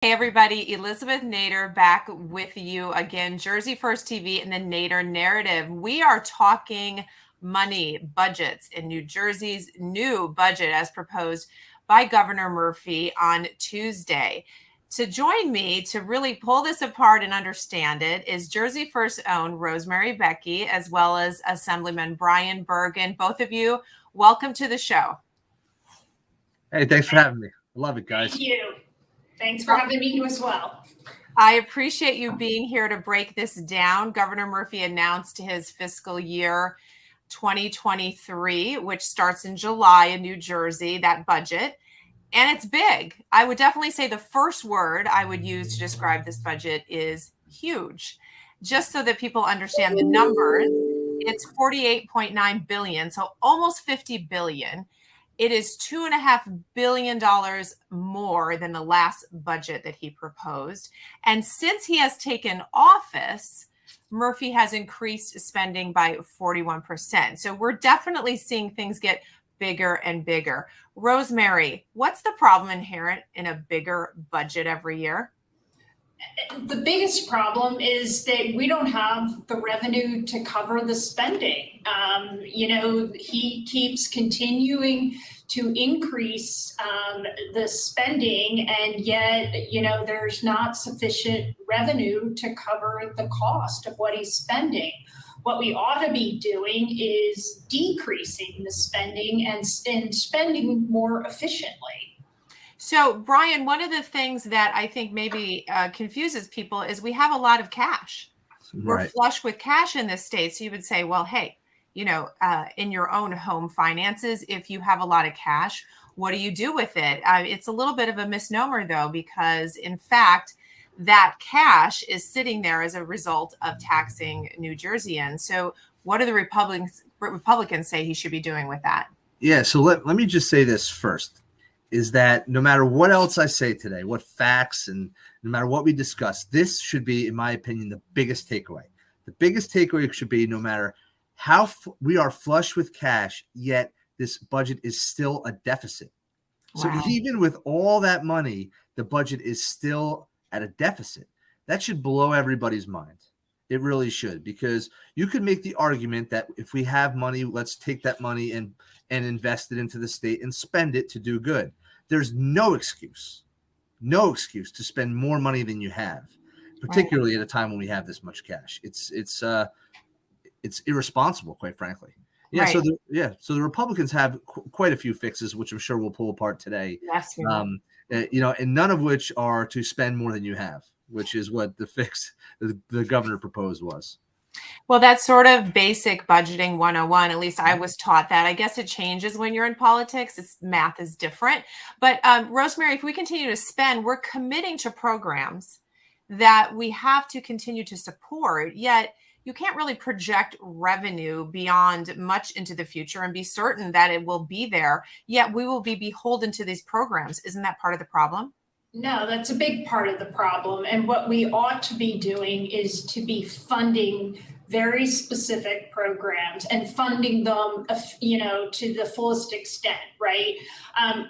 Hey everybody, Elizabeth Nader back with you again, Jersey First TV and the Nader Narrative. We are talking money, budgets in New Jersey's new budget as proposed by Governor Murphy on Tuesday. To join me to really pull this apart and understand it is Jersey First own Rosemary Becchi, as well as Assemblyman Bergen. Both of you, welcome to the show. Hey, thanks for having me. I love it, guys. Thank you. Thanks for having me as well. I appreciate you being here to break this down. Governor Murphy announced his fiscal year 2023, which starts in July in New Jersey, that budget. And it's big. I would definitely say the first word I would use to describe this budget is huge. Just so that people understand the numbers, it's $48.9 billion, so almost $50 billion. It is $2.5 billion more than the last budget that he proposed. And since he has taken office, Murphy has increased spending by 41%. So we're definitely seeing things get bigger and bigger. Rosemary, what's the problem inherent in a bigger budget every year? The biggest problem is that we don't have the revenue to cover the spending. He keeps continuing to increase the spending, and yet, there's not sufficient revenue to cover the cost of what he's spending. What we ought to be doing is decreasing the spending and spending more efficiently. So, Brian, one of the things that I think maybe confuses people is we have a lot of cash. Right. We're flush with cash in this state. So you would say, well, hey, in your own home finances, if you have a lot of cash, what do you do with it? It's a little bit of a misnomer, though, because in fact, that cash is sitting there as a result of taxing New Jerseyans. So what do the Republicans say he should be doing with that? Yeah, so let me just say this first, is that no matter what else I say today, what facts, and no matter what we discuss, this should be, in my opinion, the biggest takeaway. The biggest takeaway should be no matter how we are flush with cash, yet this budget is still a deficit. Wow. So even with all that money, the budget is still at a deficit. That should blow everybody's mind. It really should, because you could make the argument that if we have money, let's take that money and invest it into the state and spend it to do good. There's no excuse to spend more money than you have, particularly at a time when we have this much cash. It's irresponsible, quite frankly. Yeah. Right. So the Republicans have quite a few fixes, which I'm sure we'll pull apart today. Yes, and none of which are to spend more than you have, which is what the fix the governor proposed was. Well, that's sort of basic budgeting 101. At least I was taught that. I guess it changes when you're in politics. Math is different. But Rosemary, if we continue to spend, we're committing to programs that we have to continue to support, yet you can't really project revenue beyond much into the future and be certain that it will be there, yet we will be beholden to these programs. Isn't that part of the problem? No, that's a big part of the problem. And what we ought to be doing is to be funding very specific programs and funding them, to the fullest extent, right?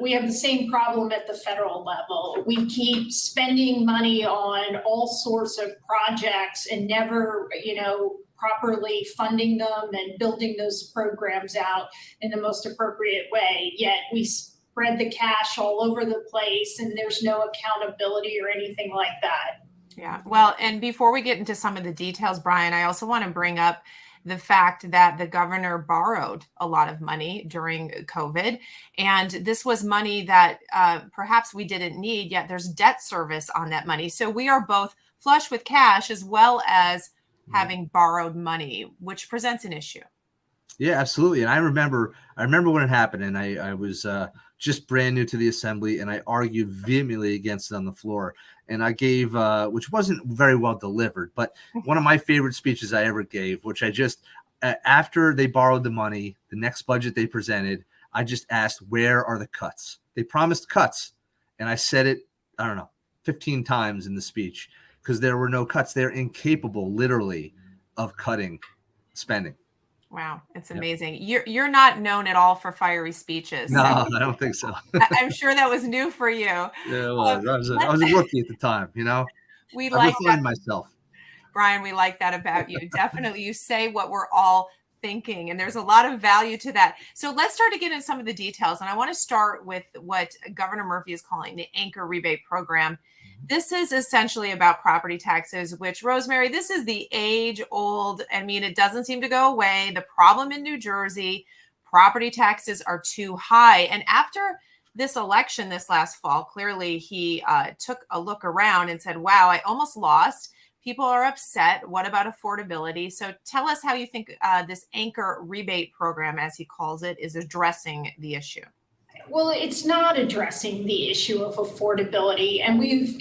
We have the same problem at the federal level. We keep spending money on all sorts of projects and never, properly funding them and building those programs out in the most appropriate way. Yet we spread the cash all over the place and there's no accountability or anything like that. Yeah. Well, and before we get into some of the details, Brian, I also want to bring up the fact that the governor borrowed a lot of money during COVID. And this was money that perhaps we didn't need, yet there's debt service on that money. So we are both flush with cash as well as having borrowed money, which presents an issue. Yeah, absolutely. And I remember when it happened, and I was just brand new to the assembly, and I argued vehemently against it on the floor. And I gave, which wasn't very well delivered, but one of my favorite speeches I ever gave, which I just, after they borrowed the money, the next budget they presented, I just asked, where are the cuts? They promised cuts. And I said it, 15 times in the speech, because there were no cuts. They're incapable, literally, of cutting spending. Wow, it's Yeah. amazing. You're not known at all for fiery speeches. No, So I don't think so. I'm sure that was new for you. Yeah, it was. I Let's was a rookie at the time, we I've like that, refined myself. Brian, we like that about you. Definitely, you say what we're all thinking, and there's a lot of value to that. So let's start to get into some of the details. And I want to start with what Governor Murphy is calling the anchor rebate program. This is essentially about property taxes, which, Rosemary, this is the age old. I mean, it doesn't seem to go away. The problem in New Jersey, property taxes are too high. And after this election this last fall, clearly he took a look around and said, wow, I almost lost. People are upset. What about affordability? So tell us how you think this anchor rebate program, as he calls it, is addressing the issue. Well, it's not addressing the issue of affordability. And we've,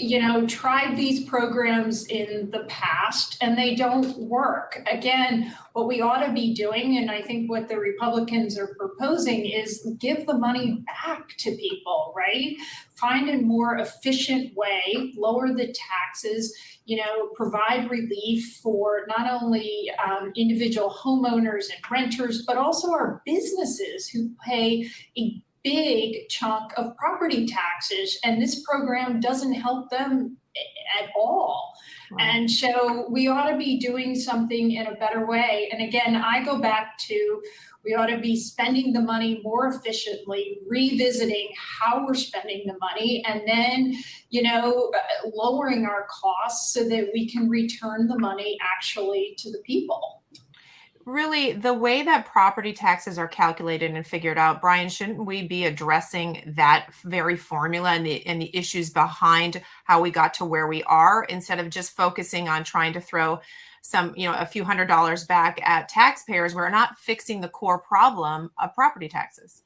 tried these programs in the past and they don't work. Again, what we ought to be doing, and I think what the Republicans are proposing, is give the money back to people, right? Find a more efficient way, lower the taxes, provide relief for not only individual homeowners and renters, but also our businesses who pay a big chunk of property taxes, and this program doesn't help them at all. Right. And so we ought to be doing something in a better way. And again, I go back to, we ought to be spending the money more efficiently, revisiting how we're spending the money, and then, lowering our costs so that we can return the money actually to the people. Really, the way that property taxes are calculated and figured out, Brian, shouldn't we be addressing that very formula and the issues behind how we got to where we are, instead of just focusing on trying to throw some, a few $100s back at taxpayers? We're not fixing the core problem of property taxes.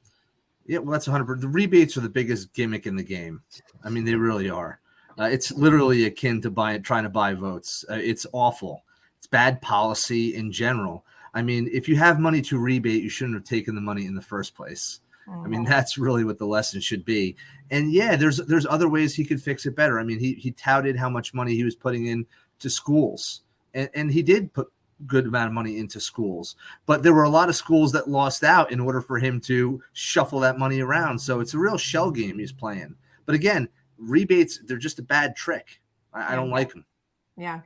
Yeah, well, that's 100%. The rebates are the biggest gimmick in the game. I mean, they really are. It's literally akin to trying to buy votes. It's awful. It's bad policy in general. I mean, if you have money to rebate, you shouldn't have taken the money in the first place. I mean, that's really what the lesson should be. And yeah, there's other ways he could fix it better. I mean, he touted how much money he was putting in to schools, and he did put good amount of money into schools, but there were a lot of schools that lost out in order for him to shuffle that money around. So it's a real shell game he's playing. But again, rebates, they're just a bad trick. I don't like them. Yeah.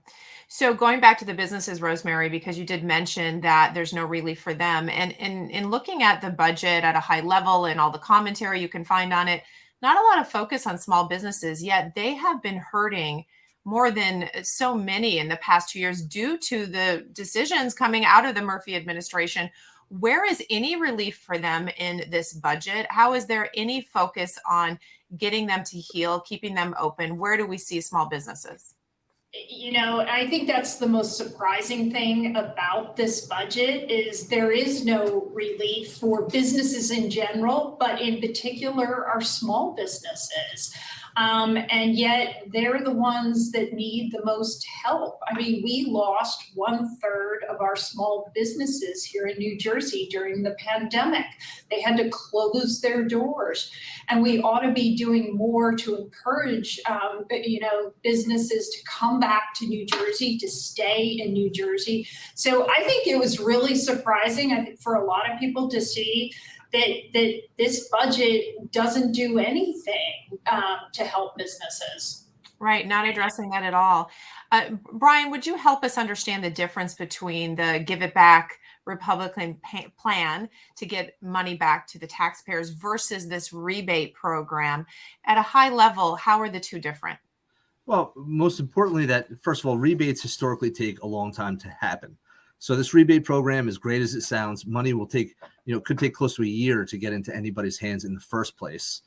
So going back to the businesses, Rosemary, because you did mention that there's no relief for them. And in looking at the budget at a high level and all the commentary you can find on it, not a lot of focus on small businesses, yet they have been hurting more than so many in the past 2 years due to the decisions coming out of the Murphy administration. Where is any relief for them in this budget? How is there any focus on getting them to heal, keeping them open? Where do we see small businesses? I think that's the most surprising thing about this budget is there is no relief for businesses in general, but in particular our small businesses. And yet they're the ones that need the most help. I mean, we lost 1/3 of our small businesses here in New Jersey during the pandemic. They had to close their doors, and we ought to be doing more to encourage, businesses to come back to New Jersey, to stay in New Jersey. So I think it was really surprising, I think, for a lot of people to see that this budget doesn't do anything to help businesses. Right, not addressing that at all. Brian, would you help us understand the difference between the Give It Back Republican plan to get money back to the taxpayers versus this rebate program? At a high level, how are the two different? Well, most importantly, that first of all, rebates historically take a long time to happen. So this rebate program, as great as it sounds, money will take, could take close to a year to get into anybody's hands in the first place,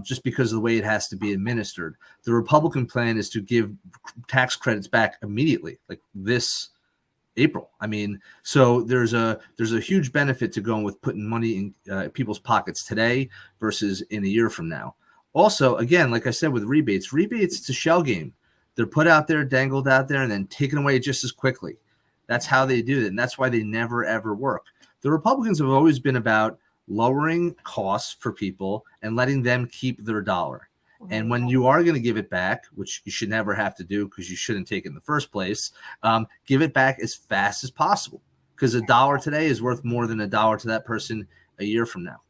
just because of the way it has to be administered. The Republican plan is to give tax credits back immediately, like this April. I mean, so there's a huge benefit to going with putting money in people's pockets today versus in a year from now. Also, again, like I said, with rebates, it's a shell game. They're put out there, dangled out there, and then taken away just as quickly. That's how they do it, and that's why they never, ever work. The Republicans have always been about lowering costs for people and letting them keep their dollar. And when you are going to give it back, which you should never have to do because you shouldn't take it in the first place, give it back as fast as possible. because $1 today is worth more than $1 to that person a year from now.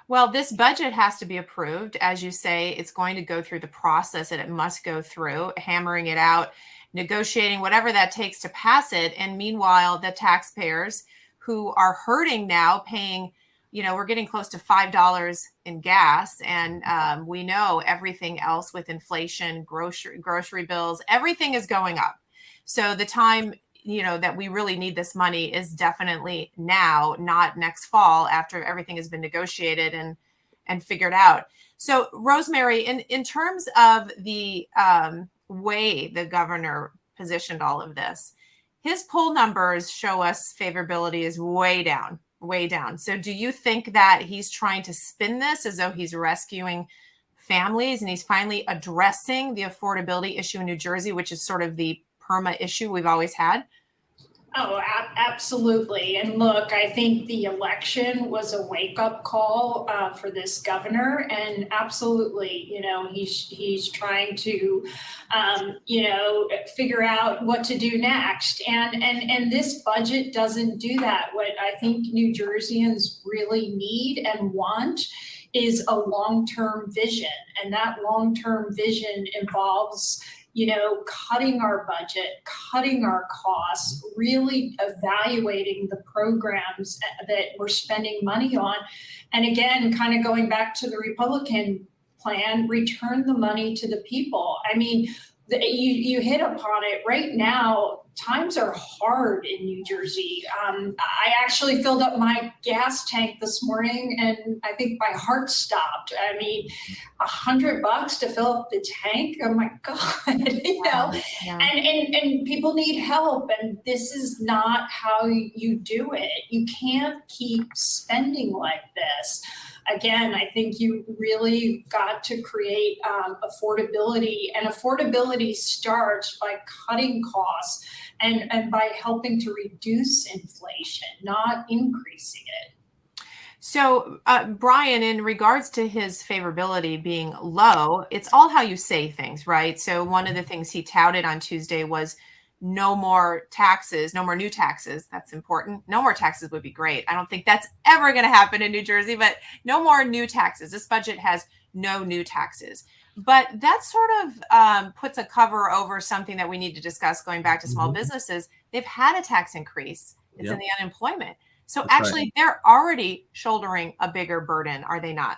Well, this budget has to be approved. As you say, it's going to go through the process that it must go through, hammering it out, negotiating, whatever that takes to pass it. And meanwhile, the taxpayers who are hurting now, paying, we're getting close to $5 in gas. And we know everything else with inflation, grocery bills, everything is going up. So the time that we really need this money is definitely now, not next fall after everything has been negotiated and figured out. So Rosemary, in terms of the way the governor positioned all of this, his poll numbers show us favorability is way down, way down. So do you think that he's trying to spin this as though he's rescuing families and he's finally addressing the affordability issue in New Jersey, which is sort of the PERMA issue we've always had? Oh, absolutely. And look, I think the election was a wake-up call for this governor, and absolutely, he's trying to, figure out what to do next. And this budget doesn't do that. What I think New Jerseyans really need and want is a long-term vision, and that long-term vision involves cutting our budget, cutting our costs, really evaluating the programs that we're spending money on. And again, kind of going back to the Republican plan, return the money to the people. I mean, you hit upon it right now. Times are hard in New Jersey. I actually filled up my gas tank this morning and I think my heart stopped. I mean, $100 to fill up the tank. Oh my God, Yeah. and people need help. And this is not how you do it. You can't keep spending like this. Again, I think you really got to create affordability, and affordability starts by cutting costs and by helping to reduce inflation, not increasing it. So, Brian, in regards to his favorability being low, it's all how you say things, right? So one of the things he touted on Tuesday was no more taxes, no more new taxes. That's important. No more taxes would be great. I don't think that's ever going to happen in New Jersey, but no more new taxes. This budget has no new taxes. But that sort of puts a cover over something that we need to discuss going back to small businesses. They've had a tax increase. It's in the unemployment. So That's actually, right. They're already shouldering a bigger burden, are they not?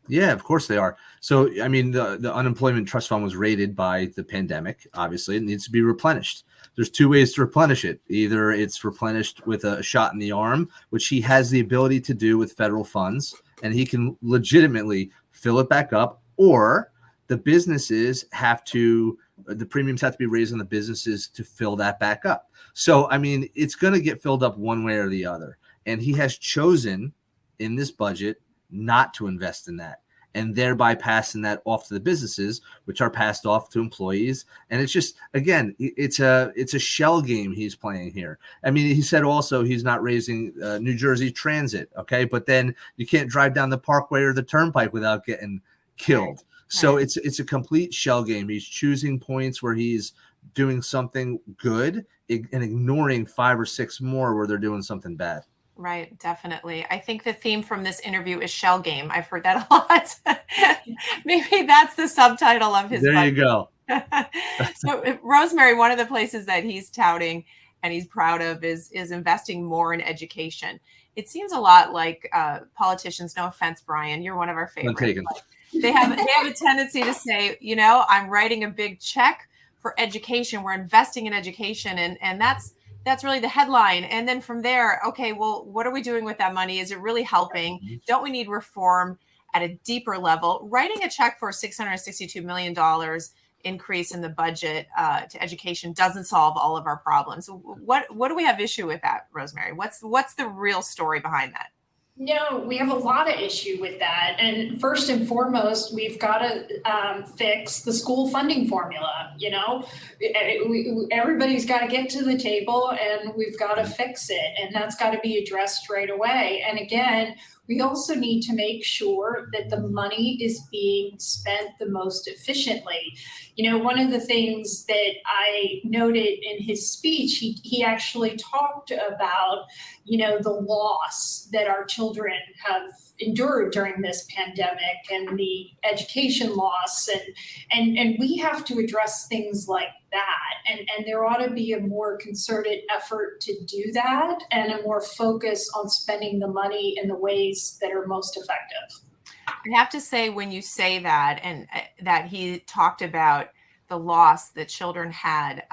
Yeah, of course they are. So, I mean, the unemployment trust fund was raided by the pandemic. Obviously, it needs to be replenished. There's two ways to replenish it. Either it's replenished with a shot in the arm, which he has the ability to do with federal funds, and he can legitimately fill it back up, or the businesses the premiums have to be raised on the businesses to fill that back up. So, I mean, it's going to get filled up one way or the other. And he has chosen in this budget not to invest in that, and thereby passing that off to the businesses, which are passed off to employees. And it's just, again, it's a shell game he's playing here. I mean, he said also he's not raising New Jersey transit. Okay. But then you can't drive down the Parkway or the Turnpike without getting killed. So it's a complete shell game. He's choosing points where he's doing something good and ignoring 5 or 6 more where they're doing something bad. Right, definitely. I think the theme from this interview is shell game. I've heard that a lot. Maybe that's the subtitle of his book. There you go. So, Rosemary, one of the places that he's touting and he's proud of is investing more in education. It seems a lot like politicians. No offense, Brian, you're one of our favorites. They have a tendency to say, I'm writing a big check for education. We're investing in education, and that's really the headline. And then from there, okay, well, what are we doing with that money? Is it really helping? Don't we need reform at a deeper level? Writing a check for $662 million increase in the budget to education doesn't solve all of our problems. What do we have issue with that, Rosemary? What's the real story behind that? No, we have a lot of issue with that. And first and foremost, we've got to fix the school funding formula. Everybody's got to get to the table and we've got to fix it. And that's got to be addressed right away. And again, we also need to make sure that the money is being spent the most efficiently. One of the things that I noted in his speech, he actually talked about, the loss that our children have endured during this pandemic and the education loss, and we have to address things like that, and there ought to be a more concerted effort to do that and a more focus on spending the money in the ways that are most effective. I have to say, when you say that, and that he talked about the loss that children had,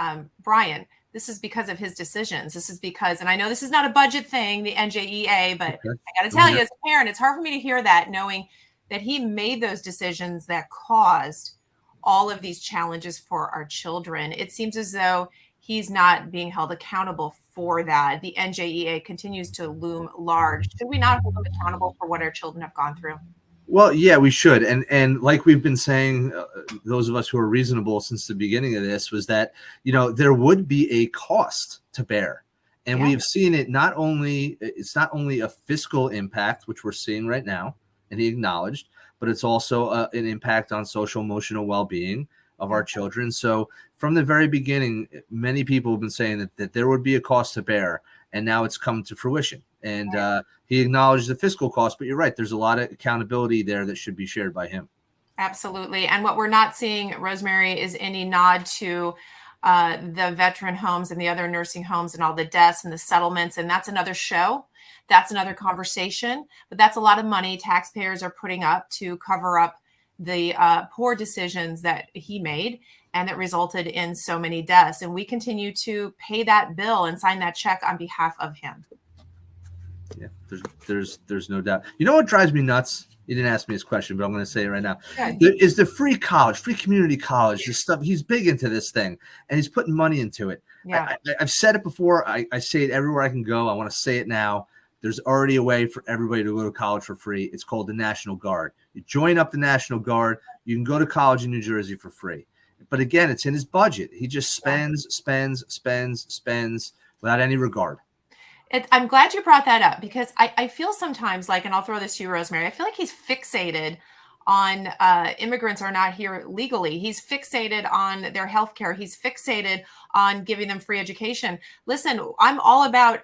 Brian, this is because of his decisions. This is because, and I know this is not a budget thing, the NJEA, but okay. I got to tell you, as a parent, it's hard for me to hear that, knowing that he made those decisions that caused all of these challenges for our children. It seems as though he's not being held accountable for that. The NJEA continues to loom large. Should we not hold them accountable for what our children have gone through? Well, yeah, we should. And like we've been saying, those of us who are reasonable since the beginning of this, was that, there would be a cost to bear. And we've seen it it's not only a fiscal impact, which we're seeing right now, and he acknowledged, but it's also an impact on social emotional well-being of our children. So from the very beginning, many people have been saying that there would be a cost to bear, and now it's come to fruition. And he acknowledged the fiscal cost, but you're right. There's a lot of accountability there that should be shared by him. Absolutely. And what we're not seeing, Rosemary, is any nod to the veteran homes and the other nursing homes and all the deaths and the settlements. And that's another show. That's another conversation. But that's a lot of money taxpayers are putting up to cover up the poor decisions that he made and that resulted in so many deaths. And we continue to pay that bill and sign that check on behalf of him. Yeah, there's no doubt. You know what drives me nuts? You didn't ask me this question, but I'm going to say it right now. Is the free community college, this stuff. He's big into this thing, and he's putting money into it. Yeah. I've said it before. I say it everywhere I can go. I want to say it now. There's already a way for everybody to go to college for free. It's called the National Guard. You join up the National Guard. You can go to college in New Jersey for free. But again, it's in his budget. He just spends without any regard. I'm glad you brought that up, because I feel sometimes like, and I'll throw this to you, Rosemary, I feel like he's fixated on immigrants are not here legally. He's fixated on their health care. He's fixated on giving them free education. Listen, I'm all about,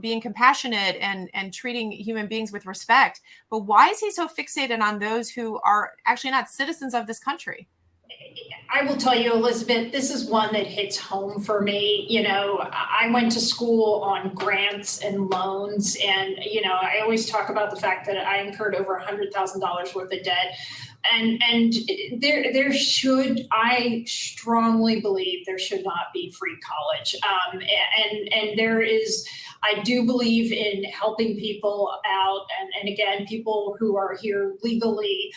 being compassionate and treating human beings with respect. But why is he so fixated on those who are actually not citizens of this country? I will tell you, Elizabeth, this is one that hits home for me. I went to school on grants and loans, and, I always talk about the fact that I incurred over $100,000 worth of debt. And I strongly believe there should not be free college. And I do believe in helping people out, and again, people who are here legally,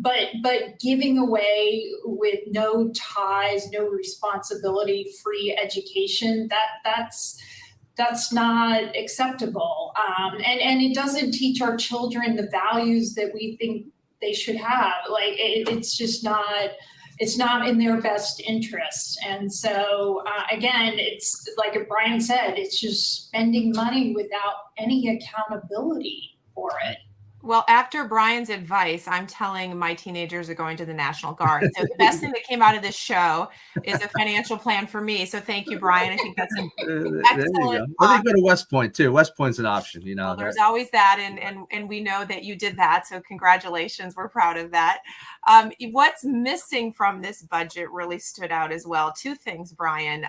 but giving away with no ties, no responsibility, free education, that's not acceptable. And it doesn't teach our children the values that we think they should have. Like, it's just not, it's not in their best interest. And so, again, it's like Brian said, it's just spending money without any accountability for it. Well, after Brian's advice, I'm telling my teenagers are going to the National Guard. So the best thing that came out of this show is a financial plan for me. So thank you, Brian. I think that's an excellent. I think go to West Point too. West Point's an option. Well, there's always that, and we know that you did that. So congratulations. We're proud of that. What's missing from this budget really stood out as well. Two things, Brian,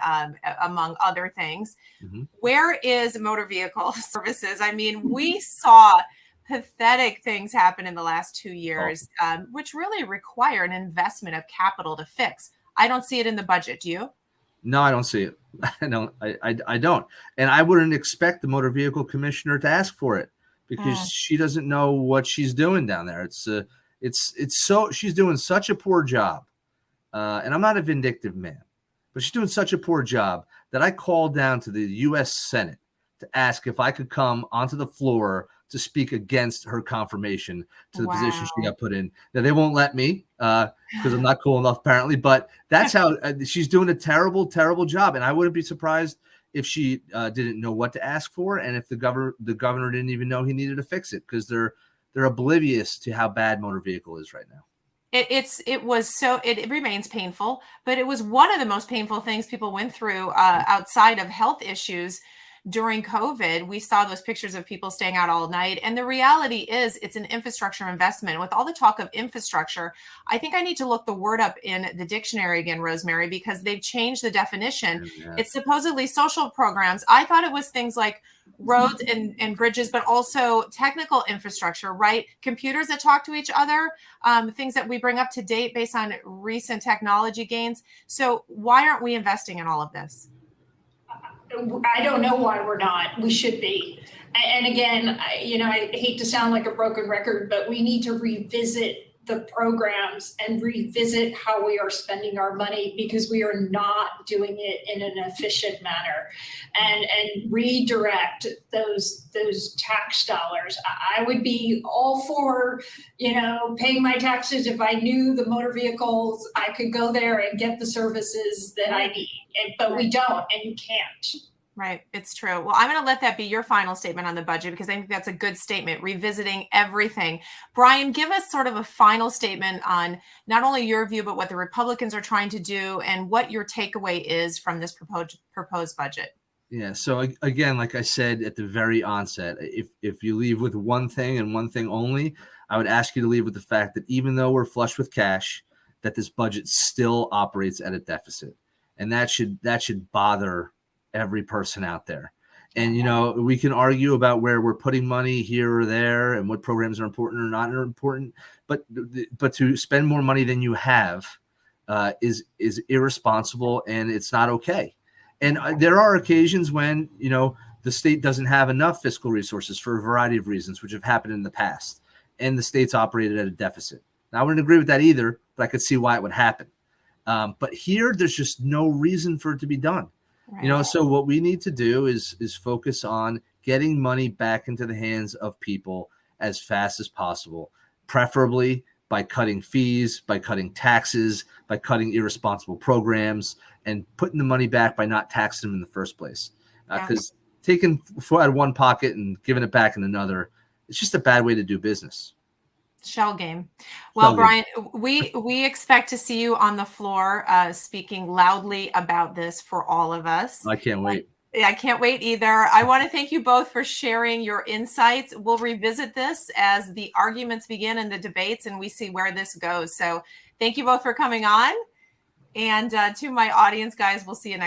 among other things. Mm-hmm. Where is motor vehicle services? I mean, we saw pathetic things happen in the last 2 years, which really require an investment of capital to fix. I don't see it in the budget. Do you? No, I don't see it. I don't. And I wouldn't expect the motor vehicle commissioner to ask for it, because she doesn't know what she's doing down there. She's doing such a poor job. And I'm not a vindictive man, but she's doing such a poor job that I called down to the U.S. Senate to ask if I could come onto the floor to speak against her confirmation to the position she got put in. Now, they won't let me because I'm not cool enough, apparently. But that's how she's doing a terrible, terrible job. And I wouldn't be surprised if she didn't know what to ask for, and if the governor didn't even know he needed to fix it, because they're oblivious to how bad motor vehicle is right now. It remains painful, but it was one of the most painful things people went through outside of health issues during COVID. We saw those pictures of people staying out all night. And the reality is it's an infrastructure investment. With all the talk of infrastructure, I think I need to look the word up in the dictionary again, Rosemary, because they've changed the definition. Yeah. It's supposedly social programs. I thought it was things like roads and bridges, but also technical infrastructure, right? Computers that talk to each other, things that we bring up to date based on recent technology gains. So why aren't we investing in all of this? I don't know why we're not. We should be. And again, I hate to sound like a broken record, but we need to revisit the programs and revisit how we are spending our money, because we are not doing it in an efficient manner, and redirect those tax dollars. I would be all for, paying my taxes if I knew the motor vehicles, I could go there and get the services that I need, but we don't, and you can't. Right. It's true. Well, I'm going to let that be your final statement on the budget, because I think that's a good statement, revisiting everything. Brian, give us sort of a final statement on not only your view, but what the Republicans are trying to do and what your takeaway is from this proposed budget. Yeah. So again, like I said at the very onset, if you leave with one thing and one thing only, I would ask you to leave with the fact that even though we're flush with cash, that this budget still operates at a deficit. And that should bother every person out there. And, we can argue about where we're putting money here or there and what programs are important or not important, but to spend more money than you have is irresponsible, and it's not okay. And there are occasions when, the state doesn't have enough fiscal resources for a variety of reasons, which have happened in the past, and the state's operated at a deficit. Now, I wouldn't agree with that either, but I could see why it would happen. But here, there's just no reason for it to be done. Right. So what we need to do is focus on getting money back into the hands of people as fast as possible, preferably by cutting fees, by cutting taxes, by cutting irresponsible programs, and putting the money back by not taxing them in the first place. Because taking out of one pocket and giving it back in another, it's just a bad way to do business. Shell game. Well, Brian, we expect to see you on the floor speaking loudly about this for all of us. I can't wait. I can't wait either. I want to thank you both for sharing your insights. We'll revisit this as the arguments begin and the debates, and we see where this goes. So thank you both for coming on. And to my audience, guys, we'll see you next